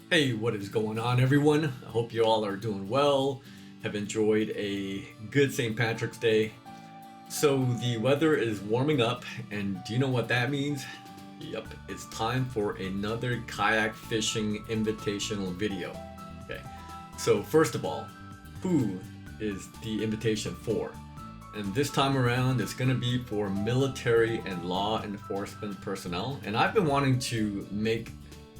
Hey, what is going on, everyone? I hope you all are doing well, have enjoyed a good St. Patrick's Day. So, the weather is warming up, and do you know what that means? Yep, it's time for another kayak fishing invitational video. Okay, so first of all, who is the invitation for? And this time around, it's going to be for military and law enforcement personnel. And I've been wanting to make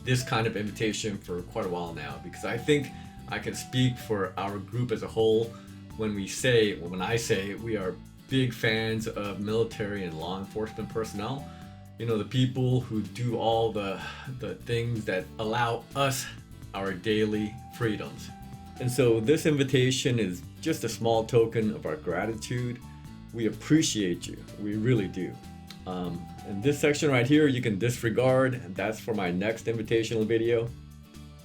this kind of invitation for quite a while now because I think I can speak for our group as a whole when I say we are big fans of military and law enforcement personnel. You know, the people who do all the things that allow us our daily freedoms. And so this invitation is just a small token of our gratitude. We appreciate you. We really do. In this section right here, you can disregard, and that's for my next invitational video.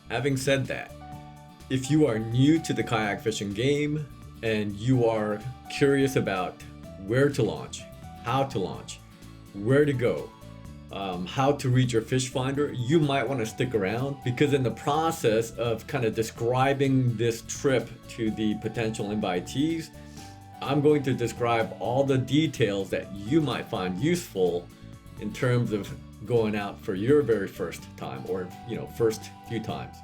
Having said that, if you are new to the kayak fishing game and you are curious about where to launch, how to launch, where to go, how to read your fish finder, you might want to stick around because in the process of kind of describing this trip to the potential invitees, I'm going to describe all the details that you might find useful in terms of going out for your very first time or, first few times.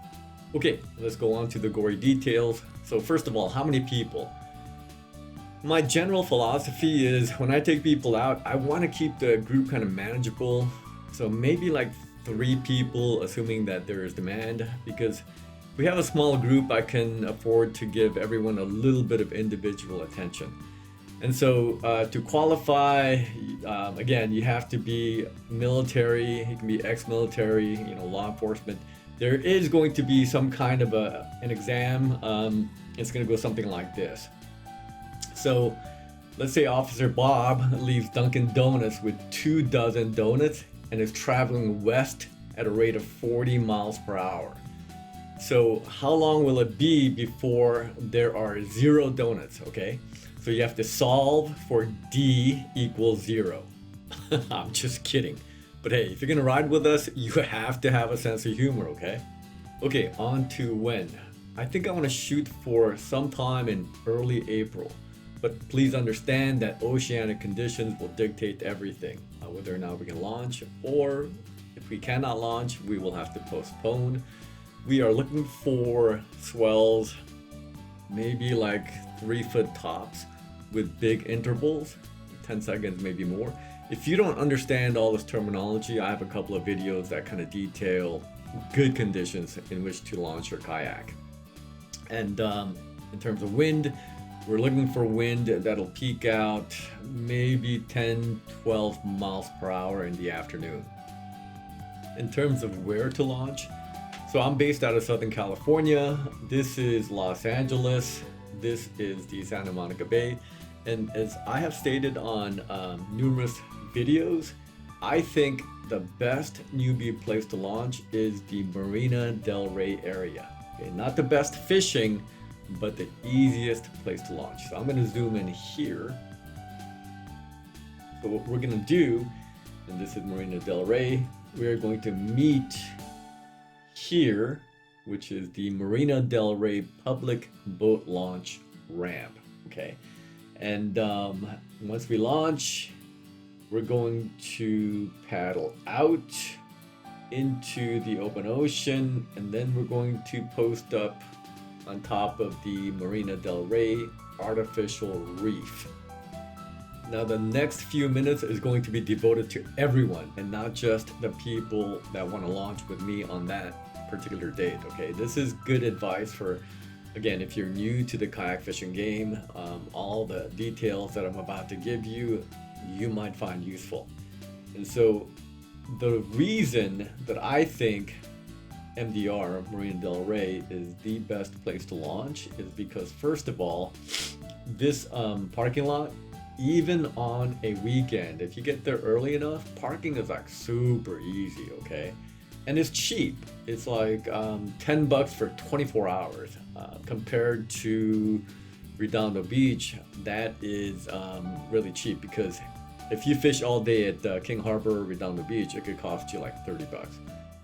Okay, let's go on to the gory details. So first of all, how many people? My general philosophy is when I take people out, I want to keep the group kind of manageable. So maybe like 3 people, assuming that there is demand, because if we have a small group, I can afford to give everyone a little bit of individual attention. And so to qualify, again, you have to be military, you can be ex-military, law enforcement. There is going to be some kind of an exam. It's going to go something like this. So let's say Officer Bob leaves Dunkin' Donuts with 24 donuts and is traveling west at a rate of 40 miles per hour. So how long will it be before there are 0 donuts, okay? So you have to solve for D equals 0. I'm just kidding. But hey, if you're gonna ride with us, you have to have a sense of humor, okay? Okay, on to when. I think I wanna shoot for sometime in early April. But please understand that oceanic conditions will dictate everything, whether or not we can launch, or if we cannot launch, we will have to postpone. We are looking for swells, maybe like 3-foot tops with big intervals, 10 seconds, maybe more. If you don't understand all this terminology, I have a couple of videos that kind of detail good conditions in which to launch your kayak. And in terms of wind, we're looking for wind that'll peak out maybe 10-12 miles per hour in the afternoon. In terms of where to launch, so I'm based out of Southern California. This is Los Angeles. This is the Santa Monica Bay. And as I have stated on numerous videos, I think the best newbie place to launch is the Marina Del Rey area. Okay, not the best fishing, but the easiest place to launch. So I'm going to zoom in here. So what we're going to do, and this is Marina Del Rey, we're going to meet here, which is the Marina Del Rey public boat launch ramp. Okay, and once we launch, we're going to paddle out into the open ocean, and then we're going to post up on top of the Marina Del Rey artificial reef. Now the next few minutes is going to be devoted to everyone and not just the people that want to launch with me on that particular date. Okay, this is good advice for, again, if you're new to the kayak fishing game. All the details that I'm about to give you, you might find useful. And so the reason that I think MDR, Marina Del Rey, is the best place to launch is because, first of all, this parking lot, even on a weekend, if you get there early enough, parking is like super easy, okay? And it's cheap. It's like $10 for 24 hours. Compared to Redondo Beach, that is really cheap, because if you fish all day at King Harbor, Redondo Beach, it could cost you like $30.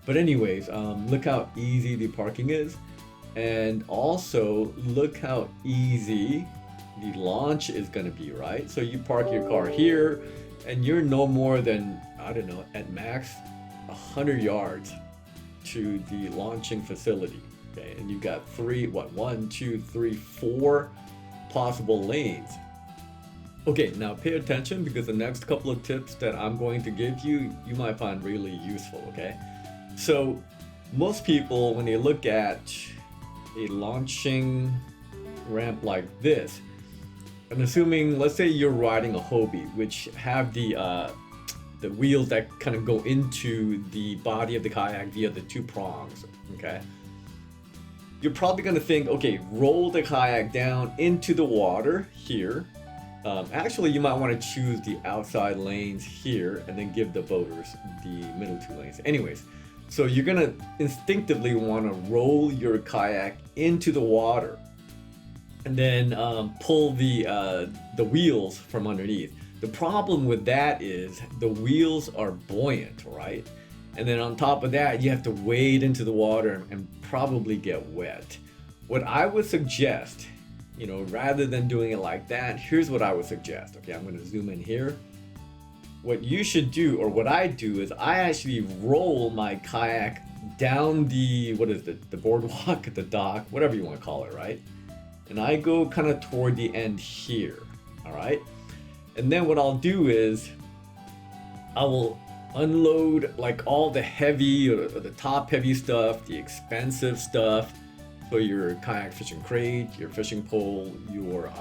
But anyways, look how easy the parking is. And also look how easy the launch is gonna be, right? So you park your car here and you're no more than, I don't know, at max 100 yards to the launching facility. Okay, and you've got one, two, three, four possible lanes. Okay, now pay attention because the next couple of tips that I'm going to give you, you might find really useful, okay? So most people, when they look at a launching ramp like this, I'm assuming, let's say you're riding a Hobie, which have the wheels that kind of go into the body of the kayak via the two prongs, okay? You're probably gonna think, okay, roll the kayak down into the water here. Actually, you might want to choose the outside lanes here and then give the boaters the middle two lanes. Anyways, so you're gonna instinctively want to roll your kayak into the water and then pull the wheels from underneath. The problem with that is the wheels are buoyant, right? And then on top of that, you have to wade into the water and probably get wet. What I would suggest, you know, rather than doing it like that, here's what I would suggest. Okay, I'm going to zoom in here. What you should do, or what I do, is I actually roll my kayak down the, the boardwalk, the dock, whatever you want to call it, right? And I go kind of toward the end here, all right? And then what I'll do is I will unload like all the heavy or the top heavy stuff, the expensive stuff. So your kayak fishing crate, your fishing pole, your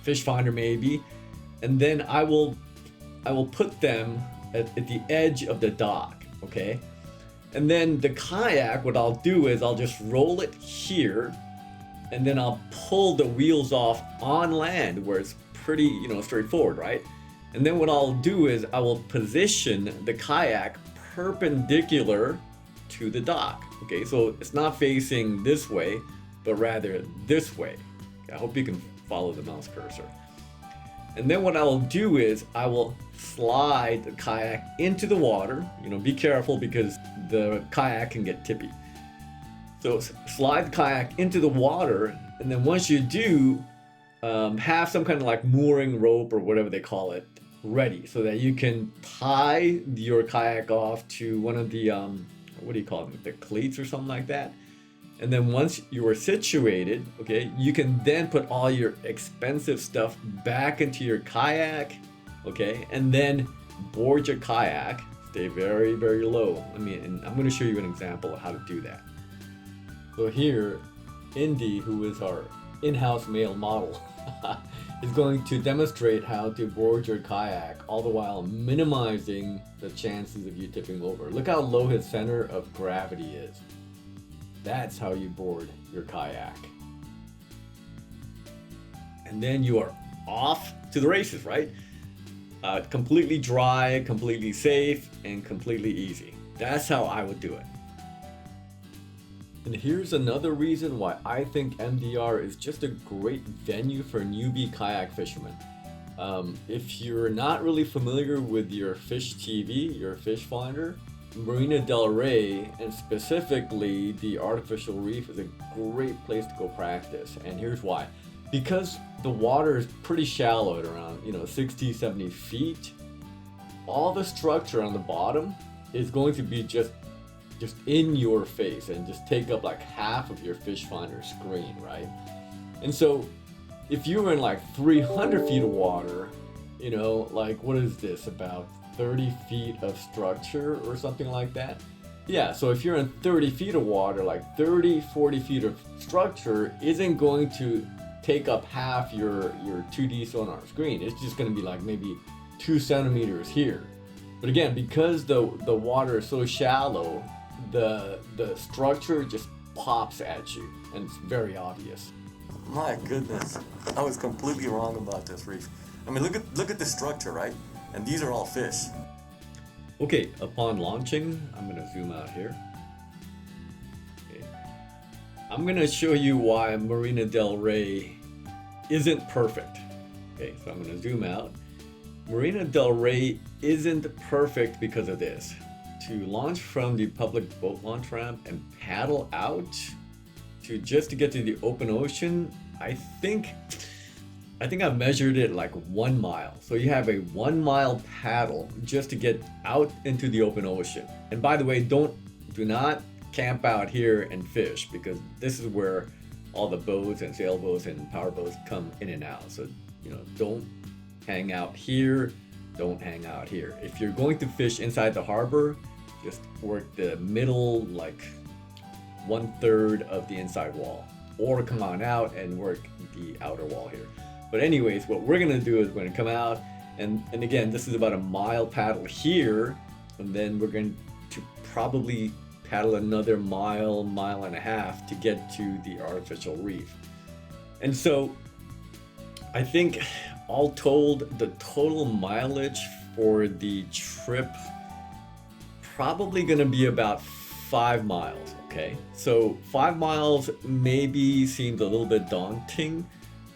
fish finder maybe, and then I will put them at the edge of the dock, okay? And then the kayak, what I'll do is I'll just roll it here, and then I'll pull the wheels off on land where it's pretty, you know, straightforward, right? And then what I'll do is I will position the kayak perpendicular to the dock. Okay, so it's not facing this way, but rather this way. I hope you can follow the mouse cursor. And then what I'll do is I will slide the kayak into the water. You know, be careful because the kayak can get tippy. So slide the kayak into the water, and then once you do, have some kind of like mooring rope or whatever they call it ready so that you can tie your kayak off to one of the what do you call them, the cleats or something like that. And then once you are situated, okay, you can then put all your expensive stuff back into your kayak, okay, and then board your kayak. Stay very, very low. And I'm going to show you an example of how to do that. So here, Indy, who is our in-house male model, is going to demonstrate how to board your kayak, all the while minimizing the chances of you tipping over. Look how low his center of gravity is. That's how you board your kayak. And then you are off to the races, right? Completely dry, completely safe, and completely easy. That's how I would do it. And here's another reason why I think MDR is just a great venue for newbie kayak fishermen. If you're not really familiar with your fish TV, your fish finder, Marina Del Rey, and specifically the artificial reef, is a great place to go practice. And here's why. Because the water is pretty shallow at around 60, 70 feet, all the structure on the bottom is going to be just in your face and just take up like half of your fish finder screen, right? And so if you're in like 300 feet of water, like what is this, about 30 feet of structure or something like that? Yeah, so if you're in 30 feet of water, like 30, 40 feet of structure isn't going to take up half your 2D sonar screen. It's just going to be like maybe 2 centimeters here. But again, because the water is so shallow, the structure just pops at you, and it's very obvious. My goodness, I was completely wrong about this reef. I mean, look at the structure, right? And these are all fish. Okay, upon launching, I'm gonna zoom out here. Okay. I'm gonna show you why Marina Del Rey isn't perfect. Okay, so I'm gonna zoom out. Marina Del Rey isn't perfect because of this. to launch from the public boat launch ramp and paddle out to get to the open ocean, I think I've measured it like 1 mile. So you have a 1 mile paddle just to get out into the open ocean. And by the way, do not camp out here and fish, because this is where all the boats and sailboats and power boats come in and out. So, don't hang out here. Don't hang out here. If you're going to fish inside the harbor, just work the middle, like 1/3 of the inside wall, or come on out and work the outer wall here. But anyways, what we're gonna do is we're gonna come out, and again, this is about a mile paddle here, and then we're going to probably paddle another mile and a half to get to the artificial reef. And so I think all told, the total mileage for the trip probably gonna be about 5 miles, okay? So 5 miles maybe seems a little bit daunting,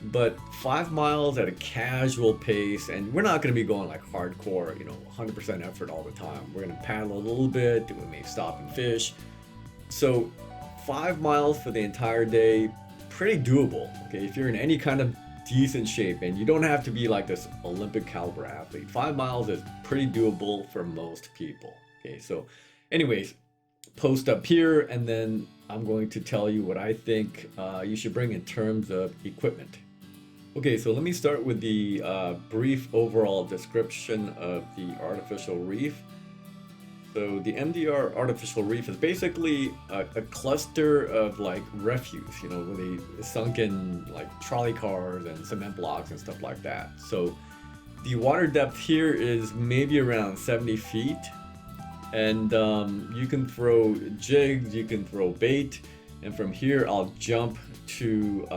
but 5 miles at a casual pace, and we're not going to be going like hardcore, 100% effort all the time. We're going to paddle a little bit, we may stop and fish. So 5 miles for the entire day, pretty doable, okay? If you're in any kind of decent shape, and you don't have to be like this Olympic caliber athlete, 5 miles is pretty doable for most people, okay? So anyways, post up here, and then I'm going to tell you what I think you should bring in terms of equipment. Okay, so let me start with the brief overall description of the artificial reef. So the MDR artificial reef is basically a cluster of like refuse, with the sunken like trolley cars and cement blocks and stuff like that. So the water depth here is maybe around 70 feet. And you can throw jigs, you can throw bait, and from here I'll jump to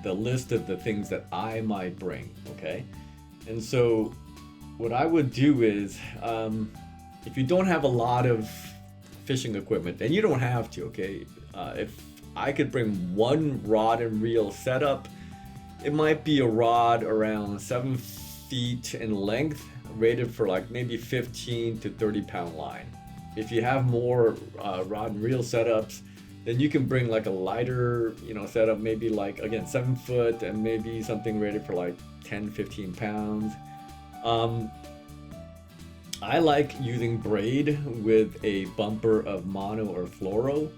the list of the things that I might bring, okay? And so what I would do is, if you don't have a lot of fishing equipment, and you don't have to, okay? If I could bring one rod and reel setup, it might be a rod around 7 feet in length, rated for like maybe 15 to 30 pound line. If you have more rod and reel setups, then you can bring like a lighter, setup, maybe like, again, 7 foot, and maybe something rated for like 10, 15 pounds. I like using braid with a bumper of mono or fluoro.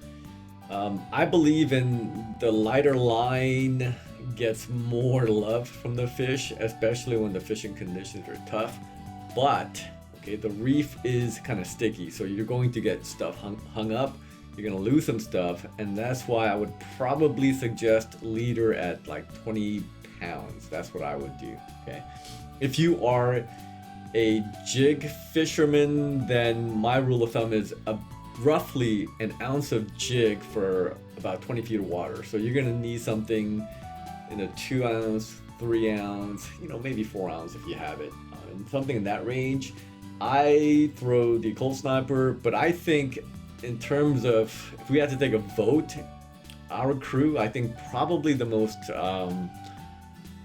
I believe in the lighter line gets more love from the fish, especially when the fishing conditions are tough. But okay, the reef is kind of sticky, so you're going to get stuff hung up. You're gonna lose some stuff, and that's why I would probably suggest leader at like 20 pounds. That's what I would do, okay? If you are a jig fisherman, then my rule of thumb is roughly an ounce of jig for about 20 feet of water. So you're gonna need something in a 2 ounce, 3 ounce, maybe 4 ounce if you have it, and something in that range. I throw the Cold Sniper, but I think in terms of, if we had to take a vote, our crew, I think probably the most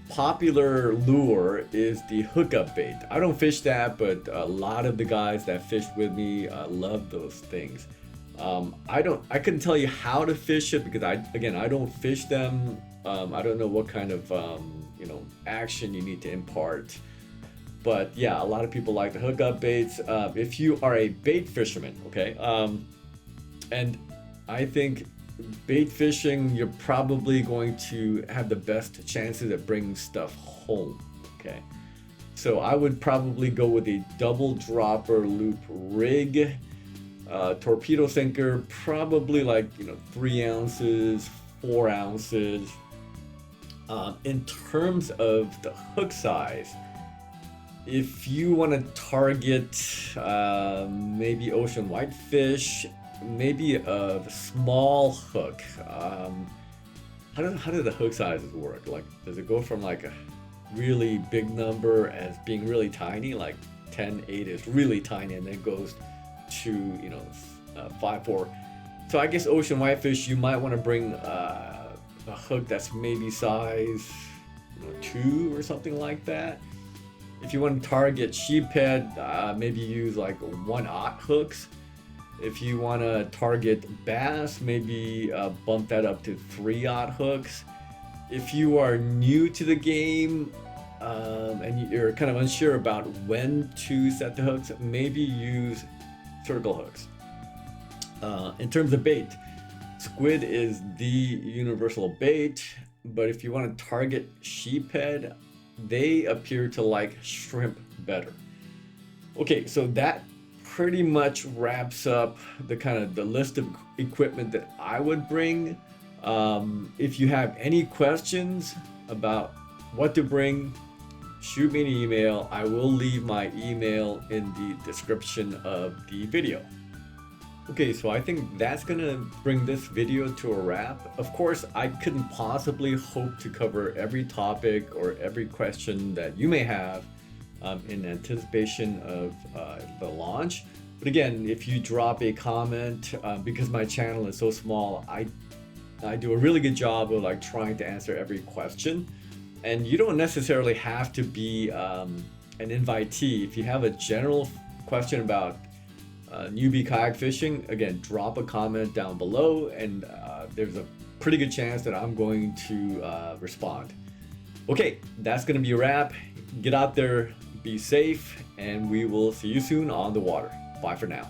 popular lure is the hookup bait. I don't fish that, but a lot of the guys that fish with me love those things. I couldn't tell you how to fish it, because I don't fish them. I don't know what kind of action you need to impart. But yeah, a lot of people like the hookup baits. If you are a bait fisherman, okay, and I think bait fishing, you're probably going to have the best chances at bringing stuff home, okay? So I would probably go with a double dropper loop rig, torpedo sinker, probably like 3 ounces, 4 ounces. In terms of the hook size, if you want to target maybe ocean whitefish, maybe a small hook. How do the hook sizes work? Like, does it go from like a really big number as being really tiny, like 10.8 is really tiny, and then goes to 5.4? So I guess ocean whitefish, you might want to bring a hook that's maybe size 2 or something like that. If you want to target sheephead, maybe use like 1/0 hooks. If you want to target bass, maybe bump that up to 3/0 hooks. If you are new to the game and you're kind of unsure about when to set the hooks, maybe use circle hooks. In terms of bait, squid is the universal bait, but if you want to target sheephead, they appear to like shrimp better. Okay, so that pretty much wraps up the list of equipment that I would bring. If you have any questions about what to bring, shoot me an email. I will leave my email in the description of the video. Okay, so I think that's gonna bring this video to a wrap. Of course, I couldn't possibly hope to cover every topic or every question that you may have in anticipation of the launch. But again, if you drop a comment, because my channel is so small, I do a really good job of like trying to answer every question. And you don't necessarily have to be an invitee. If you have a general question about newbie kayak fishing, again, drop a comment down below, and there's a pretty good chance that I'm going to respond. Okay, that's gonna be a wrap. Get out there, be safe, and we will see you soon on the water. Bye for now.